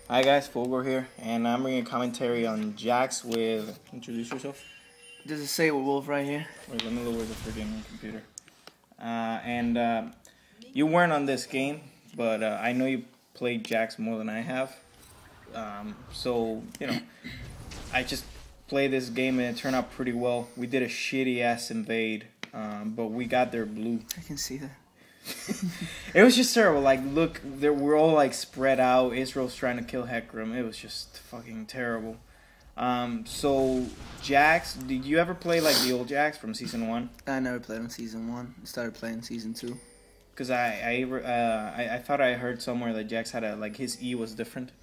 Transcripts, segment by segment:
Hi guys, Fulgor here, and I'm bringing commentary on Jax with. Introduce yourself. This is Saber Wolf right here. Wait, let me lower the freaking computer. And you weren't on this game, but I know you played Jax more than I have. So I just played this game and it turned out pretty well. We did a shitty ass invade, but we got their blue. I can see that. It was just terrible. Like, look, we're all like spread out. Israel's trying to kill Hecarim. It was just fucking terrible. So Jax, did you ever play like the old Jax from season 1? I never played on season 1. I started playing season 2. Because I thought I heard somewhere that Jax had like his E was different.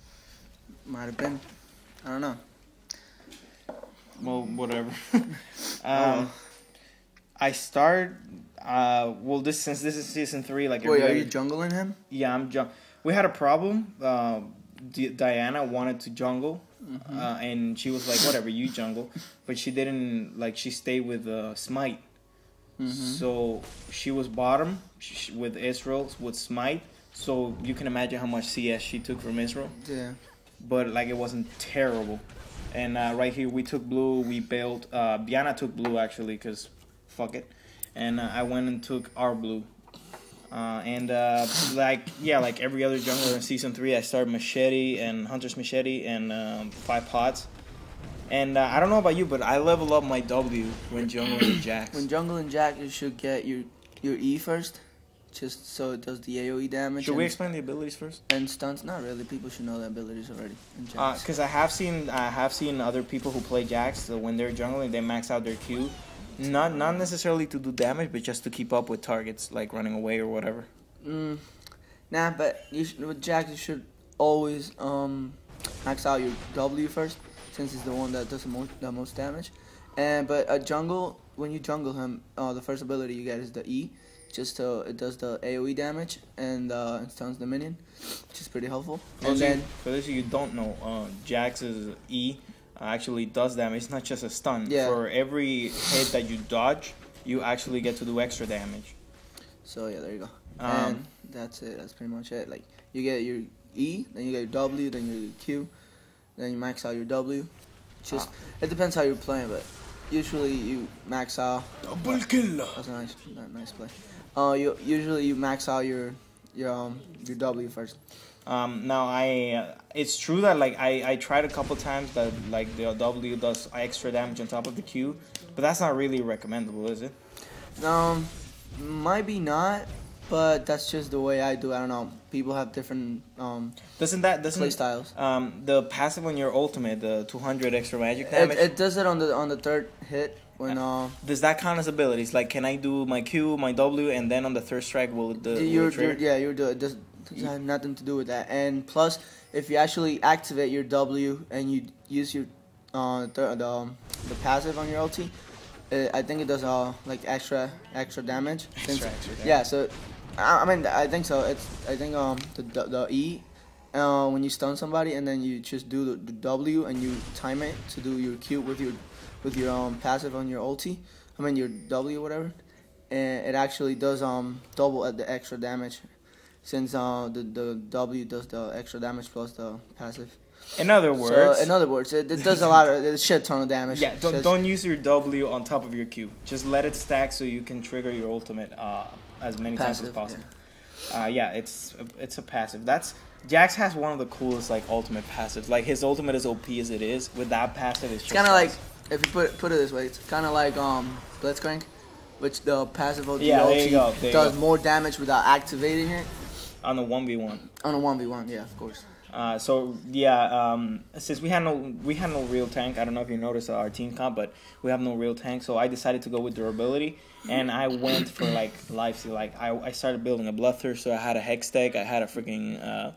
Might have been. I don't know. Well, whatever. I start. Since this is season 3, like. Wait, are you jungling him? Yeah, I'm We had a problem. Diana wanted to jungle, and she was like, "Whatever, you jungle," but she didn't like. She stayed with Smite, so she was bottom with Israel with Smite. So you can imagine how much CS she took from Israel. Yeah. But like it wasn't terrible. And right here we took blue. We bailed. Biana took blue actually because fuck it. And I went and took our blue. Like every other jungler in season 3, I started Machete and Hunter's Machete and 5 pots. And I don't know about you, but I level up my W when jungling Jax. When jungling Jax, you should get your E first, just so it does the AoE damage. Should we explain the abilities first? And stunts? Not really. People should know the abilities already. Because I have seen other people who play Jax. So when they're jungling, they max out their Q. Not necessarily to do damage, but just to keep up with targets, like running away or whatever. Nah, but with Jax, you should always max out your W first, since it's the one that does the most damage. But a jungle, when you jungle him, the first ability you get is the E, it does the AoE damage and it stuns the minion, which is pretty helpful. For those of you who don't know, Jax's E actually does damage. It's not just a stun. Yeah. For every hit that you dodge, you actually get to do extra damage. So yeah, there you go. And that's it. That's pretty much it. Like, you get your E, then you get your W, then your Q, then you max out your W. It depends how you're playing, but usually you max out. Double kill. That's a nice play. Usually you max out your W first. Now it's true that like I tried a couple times that like the W does extra damage on top of the Q, but that's not really recommendable, is it? Might be not, but that's just the way I do. I don't know. People have different play styles. The passive on your ultimate, the 200 extra magic damage. It does it on the third hit when Does that count as abilities? Like, can I do my Q, my W, and then on the third strike will it you're doing it. It has nothing to do with that. And plus, if you actually activate your W and you use your the passive on your ulti, I think it does like extra damage. Extra damage. Yeah. So I think so. I think the E when you stun somebody and then you just do the W and you time it to do your Q with your passive on your ulti. Your W whatever, and it actually does double at the extra damage. Since the W does the extra damage plus the passive. In other words, it does a shit ton of damage. Yeah, don't use your W on top of your Q. Just let it stack so you can trigger your ultimate as many times as possible. Yeah, it's a passive. Jax has one of the coolest like ultimate passives. Like, his ultimate is OP as it is. With that passive, it's kind of like, if you put it this way, it's kind of like Blitzcrank, which the passive of the ulti does more damage without activating it. On a 1v1. On a 1v1, yeah, of course. Since we had no real tank, I don't know if you noticed our team comp, but we have no real tank, so I decided to go with durability, and I went for like life. Like, I started building a Bloodthirst, so I had a Hextech, I had a freaking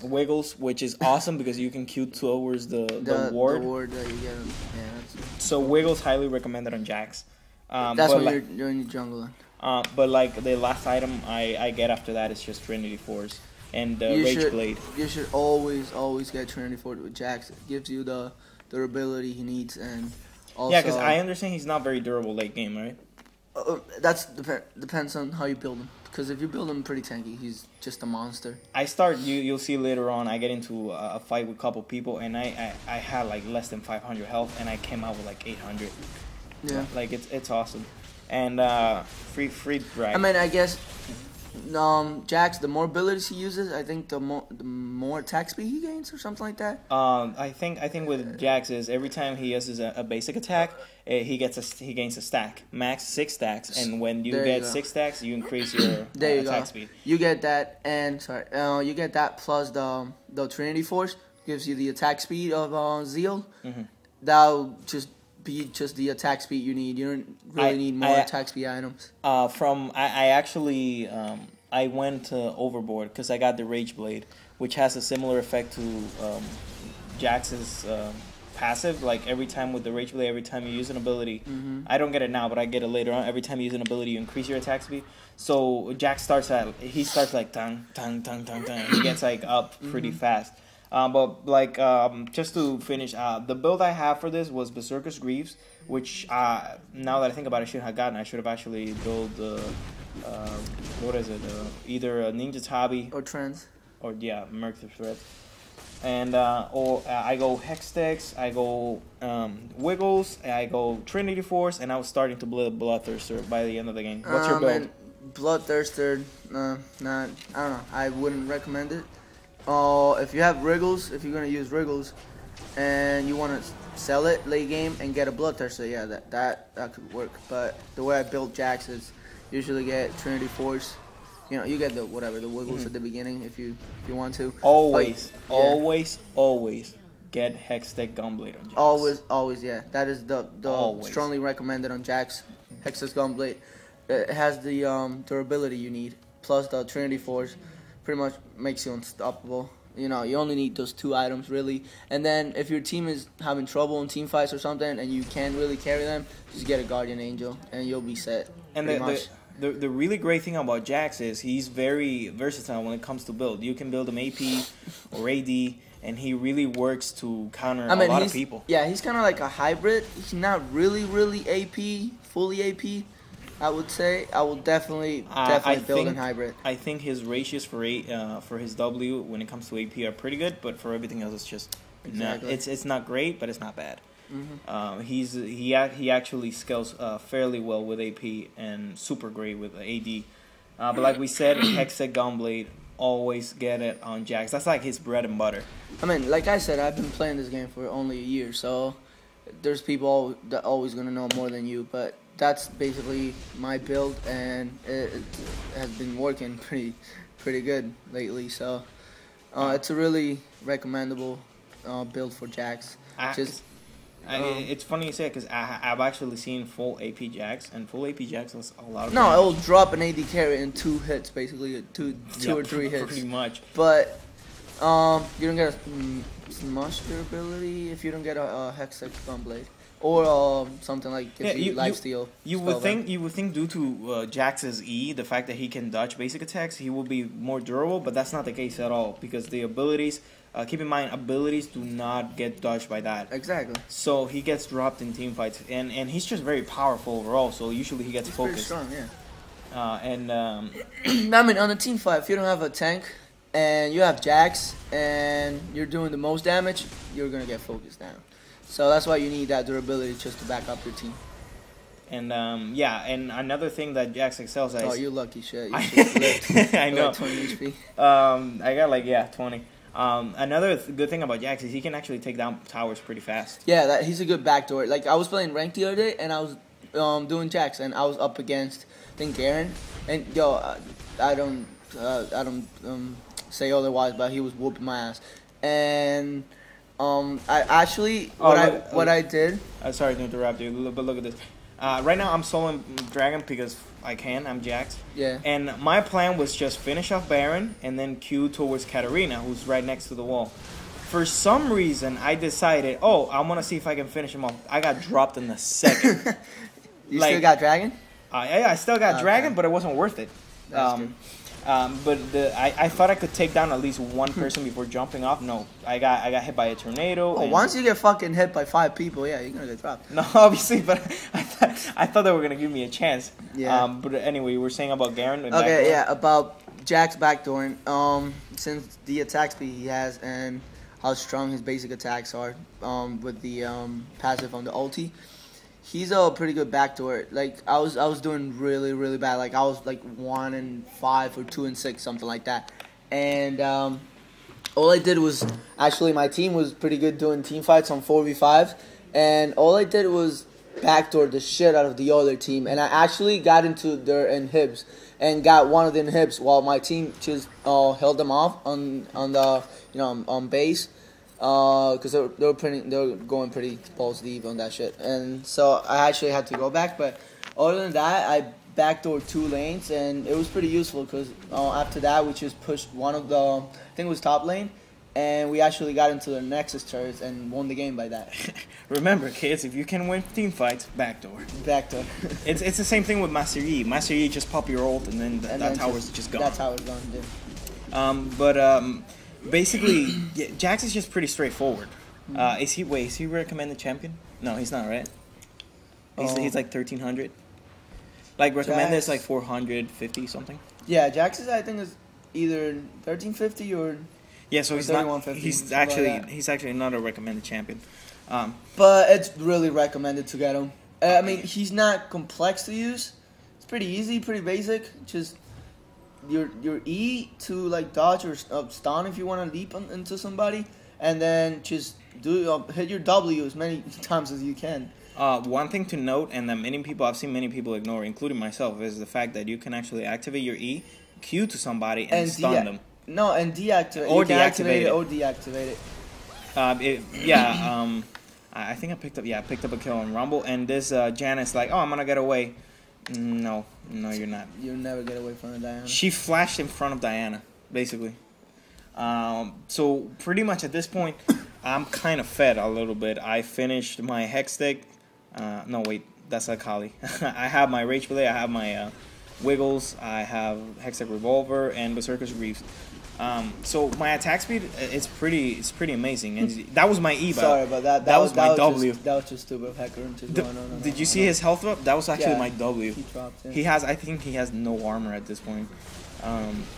Wiggles, which is awesome because you can Q towards the ward. The ward that you get. Yeah. So Wiggles highly recommended on Jax. That's when you're in your jungle. But like the last item I get after that is just Trinity Force and Rage Blade. You should always get Trinity Force with Jax. It gives you the durability he needs, and also yeah, because I understand he's not very durable late game, right? Depends on how you build him. Because if you build him pretty tanky, he's just a monster. I start. You'll see later on. I get into a fight with a couple people, and I had like less than 500 health, and I came out with like 800. Yeah. Like it's awesome, and free drag. I mean, I guess Jax, the more abilities he uses, I think the more attack speed he gains or something like that. I think with Jax is every time he uses a basic attack, he gains a stack, max 6 stacks, and when you get 6 stacks, you increase your attack speed. You get that, and you get that plus the Trinity Force gives you the attack speed of Zeal. Mm-hmm. That'll just be the attack speed you need. You don't really need more attack speed items. I actually I went overboard because I got the Rage Blade, which has a similar effect to Jax's passive. Like every time with the Rage Blade, every time you use an ability, I don't get it now, but I get it later on. Every time you use an ability, you increase your attack speed. So Jax starts like tang tang tang tang tang. He gets like up pretty fast. But like just to finish, the build I have for this was Berserker's Greaves, which now that I think about it, I should have actually built what is it? Either a Ninja Tabi or Trends, or Merc the Thread, and or I go Hextech, I go Wiggles, I go Trinity Force, and I was starting to build Bloodthirster by the end of the game. What's your build? Bloodthirster, I don't know. I wouldn't recommend it. If you have Wriggles, if you're gonna use Wriggles, and you want to sell it late game and get a Bloodthirster, yeah, that could work. But the way I built Jax is usually get Trinity Force. You know, you get the Wiggles at the beginning if you want to. Always get Hextech Gunblade on Jax. Always, yeah. That is the strongly recommended on Jax. Hextech Gunblade. It has the durability you need, plus the Trinity Force. Pretty much makes you unstoppable. You know, you only need those 2 items, really. And then if your team is having trouble in team fights or something and you can't really carry them, just get a Guardian Angel and you'll be set. And the really great thing about Jax is he's very versatile when it comes to build. You can build him AP or AD, and he really works to counter a lot of people. Yeah, he's kind of like a hybrid. He's not really AP, fully AP. I would say I will definitely build in hybrid. I think his ratios for his W when it comes to AP are pretty good, but for everything else, it's just it's not great, but it's not bad. Mm-hmm. He actually scales fairly well with AP and super great with AD. But like we said, Hextech Gunblade, always get it on Jax. That's like his bread and butter. I mean, like I said, I've been playing this game for only a year, so there's people that always gonna know more than you, but that's basically my build, and it has been working pretty good lately. So it's a really recommendable build for Jax. It's funny you say it because I've actually seen full AP Jax, and full AP Jax was a lot of damage. It will drop an AD carry in 2 hits, basically two or 3 hits. Pretty much. But you don't get a smush durability if you don't get a Hextech Gunblade. Or something like gives you lifesteal. You would think due to Jax's E, the fact that he can dodge basic attacks, he will be more durable, but that's not the case at all because the abilities. Keep in mind, abilities do not get dodged by that. Exactly. So he gets dropped in team fights, and he's just very powerful overall. So usually he gets focused. Pretty strong, yeah. I mean, on a team fight, if you don't have a tank and you have Jax and you're doing the most damage, you're gonna get focused down. So that's why you need that durability just to back up your team. And and another thing that Jax excels at. Oh, you're lucky shit. You just I know. Like 20 HP. I got 20. Another good thing about Jax is he can actually take down towers pretty fast. Yeah, he's a good backdoor. Like I was playing ranked the other day, and I was doing Jax, and I was up against I think Garen, and I don't say otherwise, but he was whooping my ass, and. I actually what I did. Sorry to interrupt you, but look at this. Right now I'm soloing Dragon because I can. I'm Jax. Yeah. And my plan was just finish off Baron and then Q towards Katarina, who's right next to the wall. For some reason, I decided, I want to see if I can finish him off. I got dropped in the second. You still got Dragon? I still got Dragon, but it wasn't worth it. That's good. But I thought I could take down at least one person before jumping off. No, I got hit by a tornado. Once you get fucking hit by 5 people, yeah, you're gonna get dropped. No, obviously, but I I thought they were gonna give me a chance. Yeah. But anyway, we were saying about Garen. And Okay, backdoor. yeah, about Jack's backdooring. Since the attack speed he has and how strong his basic attacks are, with the passive on the ulti, he's a pretty good backdoor. Like I was doing really really bad. Like I was like 1-5 or 2-6, something like that. And all I did was actually my team was pretty good doing team fights on 4v5, and all I did was backdoor the shit out of the other team, and I actually got into their inhibs and got one of the inhibs while my team just held them off on the on base, because they were going pretty balls deep on that shit, and so I actually had to go back. But other than that, I backdoored 2 lanes, and it was pretty useful because after that we just pushed one of the, I think it was top lane, and we actually got into the Nexus turrets and won the game by that. Remember, kids, if you can win team fights, backdoor. Backdoor. It's the same thing with Master Yi. Master Yi just pop your ult, and then that tower's just gone. That's how it's gone, dude. Basically, yeah, Jax is just pretty straightforward. Is he recommended champion? No, he's not, right? He's like 1300. Like recommended is like 450 something. Yeah, Jax's I think is either 1350 or. Yeah, so he's not. He's actually not a recommended champion. But it's really recommended to get him. I mean, he's not complex to use. It's pretty easy, pretty basic. Just your E to like dodge or stun if you want to leap into somebody, and then just hit your W as many times as you can. One thing to note, and that I've seen many people ignore, including myself, is the fact that you can actually activate your E, Q to somebody, and stun them. No, and deactivate. Or you can activate it. Or deactivate it. I think I picked up a kill on Rumble, and this Janet's like, oh, I'm gonna get away. No, you're not. You'll never get away from Diana. She flashed in front of Diana, basically. So pretty much at this point, I'm kind of fed a little bit. I finished my Hex stick. No, wait, that's Akali. I have my Rage Blade, I have my Wiggles, I have Hextech Revolver, and Berserker's Greaves. So my attack speed it's pretty amazing, and that was my E. Sorry about that. That was my W. That was just stupid hacker. Did you see his health up? That was actually my W. He dropped it. I think he has no armor at this point.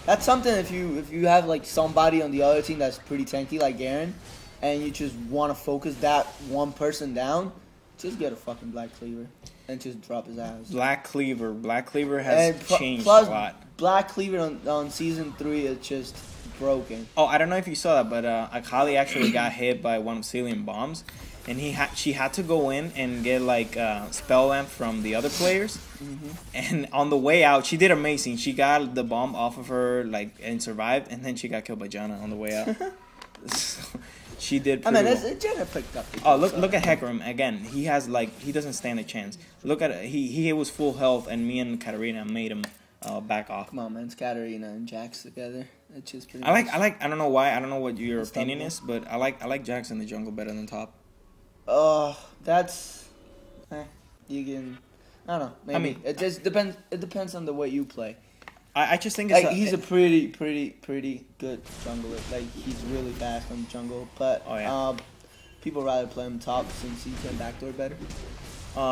That's something if you have like somebody on the other team that's pretty tanky like Garen, and you just want to focus that one person down, just get a fucking Black Cleaver and just drop his ass. Black Cleaver has changed a lot. Black Cleaver on season 3 is just broken. Oh, I don't know if you saw that, but Akali actually got hit by one of Cillian bombs, and she had to go in and get like spell lamp from the other players. Mm-hmm. And on the way out, she did amazing. She got the bomb off of her and survived, and then she got killed by Janna on the way out. So, she did pretty well. Janna picked up. Look at Hecarim again. He doesn't stand a chance. Look at he was full health, and me and Katarina made him back off. Come on, man, it's Katarina and Jax together. It's just pretty. I don't know why. I don't know what your opinion is, but I like Jax in the jungle better than top. That's you can. I don't know. Maybe. I mean, it just depends. It depends on the way you play. I just think it's he's a pretty good jungler. Like he's really fast on the jungle, but people rather play him top since he can backdoor better.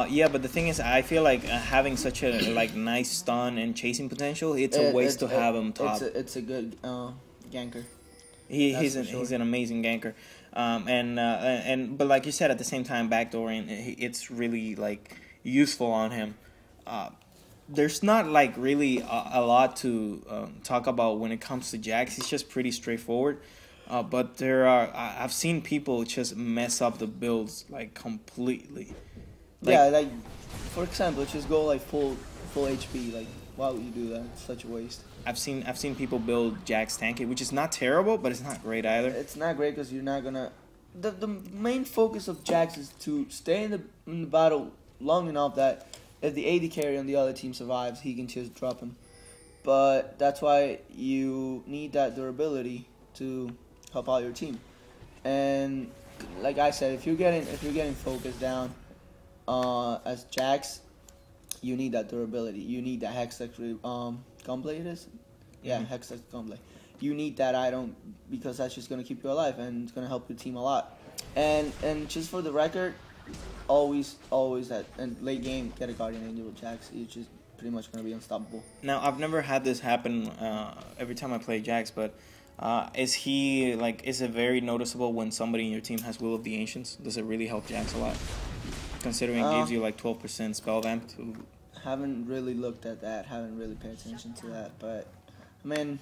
Yeah, but the thing is, I feel like having such a nice stun and chasing potential, it's a waste to have him top. It's a good ganker. He's an amazing ganker, but like you said, at the same time, backdooring it's really like useful on him. There's not like really a lot to talk about when it comes to Jax. He's just pretty straightforward. But I've seen people just mess up the builds like completely. Like for example, just go like full HP. Like why would you do that? It's such a waste. I've seen people build Jax tanky, which is not terrible, but it's not great either. It's not great because you're not gonna. The main focus of Jax is to stay in the battle long enough that if the AD carry on the other team survives, he can just drop him. But that's why you need that durability to help out your team. And like I said, if you're getting focused down as Jax, you need that durability. You need that Hextech Gunblade. It is, yeah, mm-hmm. Hextech Gunblade. You need that item because that's just gonna keep you alive and it's gonna help your team a lot. And just for the record, always at and late game get a Guardian Angel with Jax. You're just pretty much gonna be unstoppable. Now, I've never had this happen every time I play Jax, but is it very noticeable when somebody in your team has Will of the Ancients? Does it really help Jax a lot? Considering it gives you like 12% spell vamp to... Haven't really looked at that. Haven't really paid attention to that. But I mean,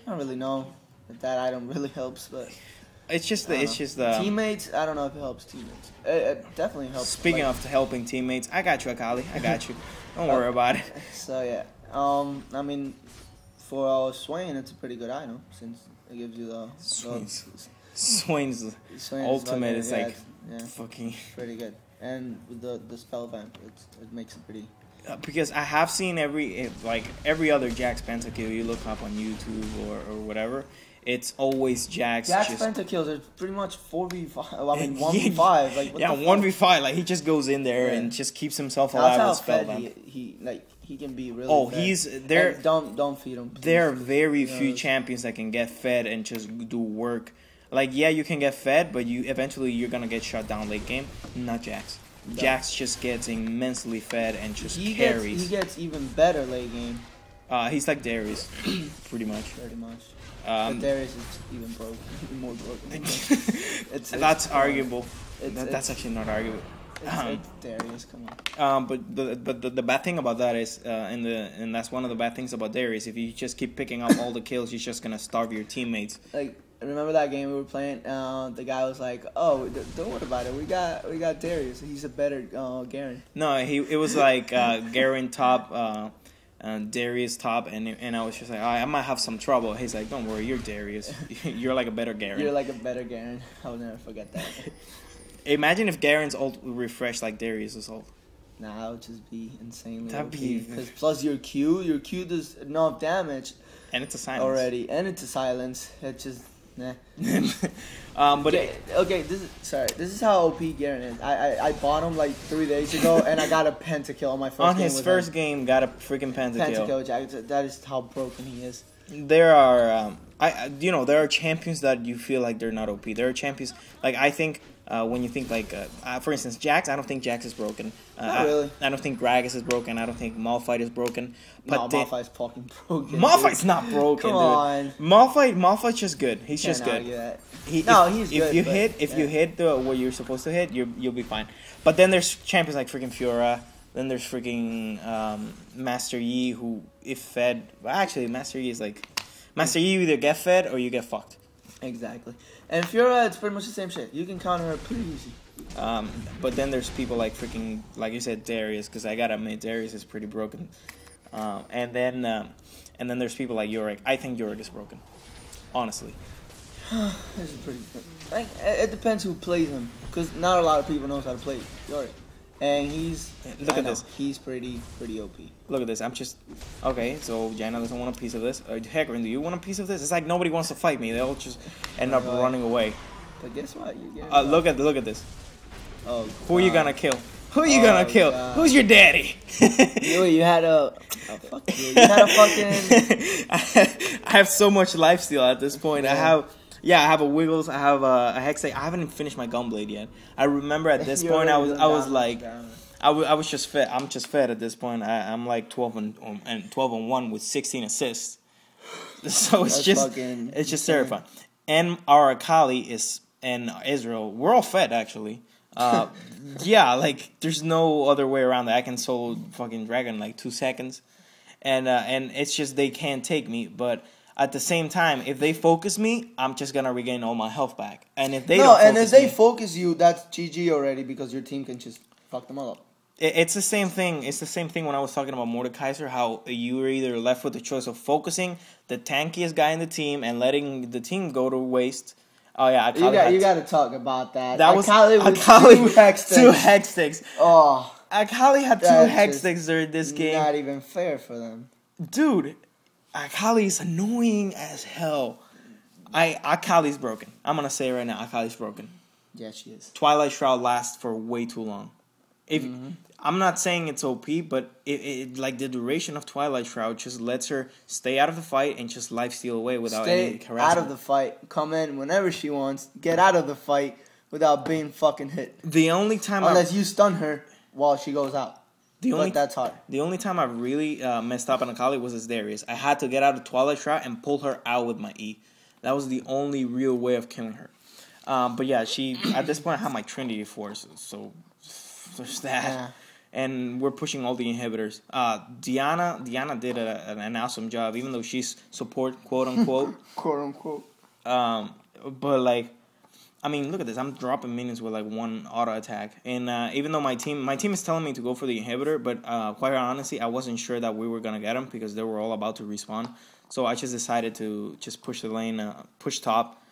I don't really know if that item really helps. But it's just teammates. I don't know if it helps teammates. It definitely helps. Speaking of helping teammates, I got you, Akali. I got you. Don't worry about it. So yeah. I mean, for Swain, it's a pretty good item since it gives you the Swain's ultimate is fucking pretty good. And with the spell vamp, it makes it pretty. Because I have seen every other Jax pentakill you look up on YouTube or whatever, it's always Jax. Jax pentakills are pretty much 4v5. I mean 1v5. Like what 1v5. Like he just goes in there and just keeps himself alive with spell vamp. He can be really. Fed. He's there. Don't feed him. Please. There are very few champions that can get fed and just do work. Like, yeah, you can get fed, but eventually you're gonna get shut down late game. Not Jax. No. Jax just gets immensely fed and just carries. He gets even better late game. He's like Darius, pretty much. Pretty much. But Darius is even more broken. That's arguable. That's actually not arguable. It's Darius, come on. But the bad thing about that is, and that's one of the bad things about Darius. If you just keep picking up all the kills, you're just gonna starve your teammates. Like, remember that game we were playing? The guy was like, "Oh, don't worry about it. We got Darius. He's a better Garen." No, it was like Garen top, Darius top, and I was just like, I might have some trouble. He's like, "Don't worry, you're Darius. You're like a better Garen." You're like a better Garen. I'll never forget that. Imagine if Garen's ult would refresh like Darius' ult. Nah, that would just be insanely. That'd be because plus your Q does enough damage, and it's a silence already, and it's a silence. It's just. Nah. But okay, this is how OP Garen is. I bought him like 3 days ago, and I got a pentakill on my first game. On his first game, got a freaking pentakill. Jack. That is how broken he is. There are, there are champions that you feel like they're not OP. There are champions like I think. When you think like, for instance, Jax, I don't think Jax is broken. Not really. I don't think Gragas is broken. I don't think Malphite is broken. But no, Malphite's fucking broken. Malphite's not broken, Come on. Malphite's just good. He's just good. He's good. If you hit what you're supposed to hit, you'll be fine. But then there's champions like freaking Fiora. Then there's freaking Master Yi, who if fed, actually Master Yi is like, Master Yi, you either get fed or you get fucked. Exactly. And Fiora, it's pretty much the same shit. You can counter her pretty easy. But then there's people like freaking, like you said, Darius, because I gotta admit, Darius is pretty broken. And then there's people like Yorick. I think Yorick is broken, honestly. This is pretty good. Like, it depends who plays him, because not a lot of people knows how to play Yorick. And he's pretty OP. Look at this. Okay, so Jaina doesn't want a piece of this. Hecarim, do you want a piece of this? It's like nobody wants to fight me. They all just end up running away. But guess what? You get look at this. Oh, who are you gonna kill? Who are you gonna kill? God. Who's your daddy? you had a fuck you. You had a fucking. I have so much lifesteal at this point. Yeah. I have a Wiggles. I have a Hextech. I haven't even finished my Gunblade yet. I remember at this point I was just fed. I'm just fed at this point. I'm like 12 and 1 with 16 assists. So it's just terrifying. And our Akali and Israel, we're all fed actually. Yeah, like there's no other way around that. I can solo fucking dragon in like 2 seconds, and it's just they can't take me, but. At the same time, if they focus me, I'm just gonna regain all my health back. And if they focus you, that's GG already because your team can just fuck them all up. It's the same thing. It's the same thing when I was talking about Mordekaiser, how you were either left with the choice of focusing the tankiest guy in the team and letting the team go to waste. Oh yeah, you got to talk about that. That was Akali with 2 Hextechs. Oh, Akali had 2 Hextechs during this game. Not even fair for them, dude. Akali's annoying as hell. Akali's broken. I'm gonna say it right now. Akali's broken. Yeah, she is. Twilight Shroud lasts for way too long. I'm not saying it's OP, but it like the duration of Twilight Shroud just lets her stay out of the fight and just lifesteal away without any harassment. Stay out of the fight. Come in whenever she wants. Get out of the fight without being fucking hit. The only time unless you stun her while she goes out. But that's hard. The only time I really messed up on Akali was as Darius. I had to get out of Twilight Shroud and pull her out with my E. That was the only real way of killing her. But yeah, she at this point I have my Trinity Force, so there's that. Yeah. And we're pushing all the inhibitors. Diana did an awesome job, even though she's support, quote unquote. Quote unquote. But like, I mean, look at this. I'm dropping minions with like one auto attack, and even though my team is telling me to go for the inhibitor, but quite honestly, I wasn't sure that we were gonna get them because they were all about to respawn. So I just decided to just push the lane, push top,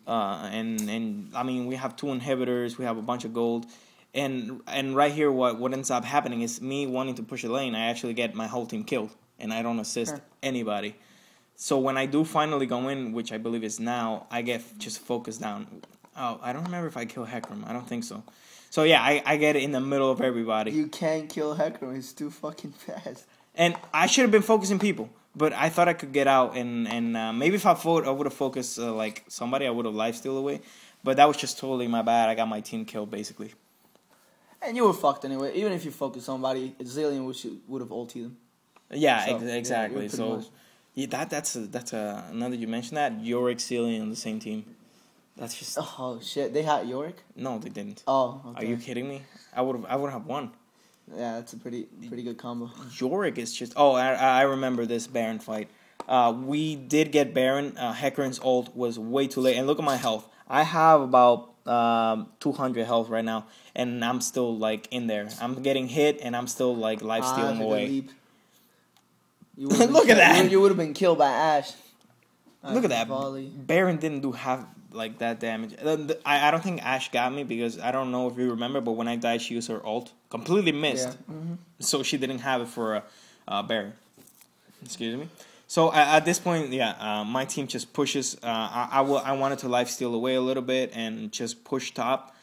and I mean, we have 2 inhibitors, we have a bunch of gold. And right here, what ends up happening is me wanting to push a lane. I actually get my whole team killed, and I don't assist anybody. So when I do finally go in, which I believe is now, I get just focused down. Oh, I don't remember if I kill Hecarim. I don't think so. So yeah, I get it in the middle of everybody. You can't kill Hecarim. He's too fucking fast. And I should have been focusing people, but I thought I could get out. And maybe if I would have focused like somebody, I would have lifestealed away. But that was just totally my bad. I got my team killed, basically. And you were fucked anyway. Even if you focused somebody, Zilean would have ulted them. Yeah, so, exactly. Yeah, so yeah, that's now that you mentioned that, Yorick, Zilean on the same team. That's just. Oh shit! They had Yorick? No, they didn't. Oh, okay. Are you kidding me? I would have won. Yeah, that's a pretty good combo. Yorick is just. Oh, I remember this Baron fight. We did get Baron. Hecarim's ult was way too late, and look at my health. I have about 200 health right now, and I'm still like in there. I'm getting hit, and I'm still like life stealing away. Look at that! You would have been killed by Ashe. Look at that! Volley. Baron didn't do half like that damage. I don't think Ashe got me because I don't know if you remember, but when I died, she used her ult, completely missed, so she didn't have it for Baron. Excuse me. So at this point, yeah, my team just pushes. I wanted to lifesteal away a little bit and just push top,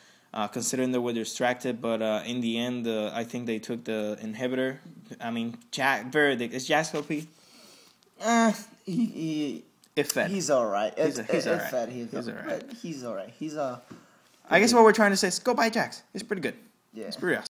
considering they were distracted. But in the end, I think they took the inhibitor. I mean, Verdict is Jax OP? If fed. He's alright. He's alright. He's alright. I guess what we're trying to say is go buy Jax. It's pretty good. Yeah. It's pretty awesome.